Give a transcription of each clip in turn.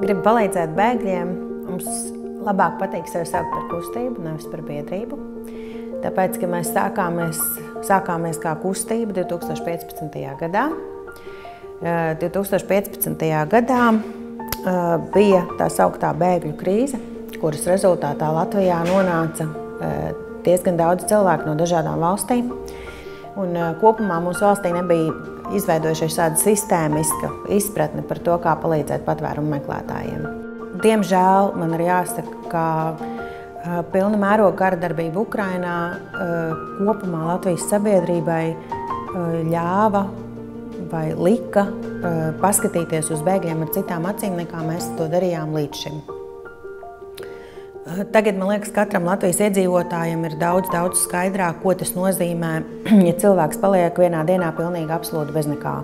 gribu palīdzēt bēgļiem, mums labāk patīk sevi saukt par kustību, nevis par biedrību. Tāpēc, ka mēs sākāmies kā kustība 2015. gadā. 2015. gadā bija tā sauktā bēgļu krīze, kuras rezultātā Latvijā nonāca diezgan daudz cilvēku no dažādām valstīm. Un kopumā mūsu valstī nebija izveidojušies tāda sistēmiska izpratne par to, kā palīdzēt patvērumu meklētājiem. Diemžēl man ir jāsaka, ka pilna mēroga kara darbība Ukrainā kopumā Latvijas sabiedrībai ļāva vai lika paskatīties uz bēgļiem ar citām acīm, nekā mēs to darījām līdz šim. Tagad, man liekas, katram Latvijas iedzīvotājam ir daudz skaidrāk, ko tas nozīmē, ja cilvēks paliek vienā dienā pilnīgi absolūti bez nekā.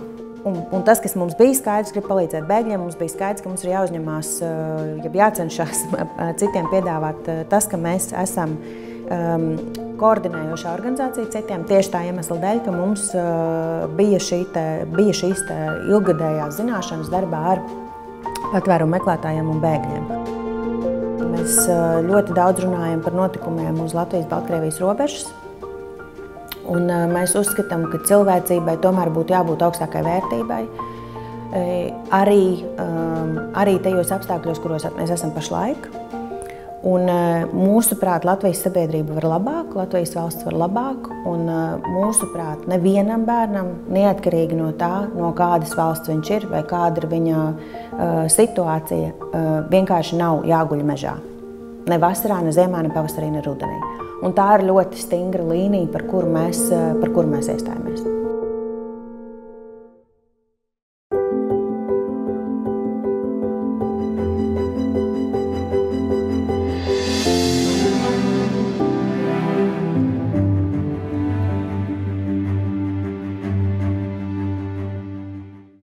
Un tas, kas mums bija skaidrs, grib palīdzēt bēgļiem, mums bija skaidrs, ka mums ir jāuzņemās, jācenšas citiem piedāvāt tas, ka mēs esam koordinējošā organizācija citiem tieši tā iemesla dēļ, ka mums bija šīs ilggadējās zināšanas darbā ar patvērumu meklētājiem un bēgļiem. Mēs ļoti daudz runājam par notikumiem uz Latvijas-Baltkrievijas robežas. Un mēs uzskatām, ka cilvēcībai tomēr būtu jābūt augstākai vērtībai. Arī tajos apstākļos, kuros mēs esam pašlaik. Un mūsuprāt, Latvijas sabiedrība var labāk, Latvijas valsts var labāk. Un mūsuprāt, nevienam bērnam, neatkarīgi no tā, no kādas valsts viņš ir vai kāda ir viņa situācija, vienkārši nav jāguļ mežā. Ne vasarā, ne ziemā, ne pavasarī, ne rudenī. Un tā ir ļoti stingra līnija, par kuru mēs iestājāmies.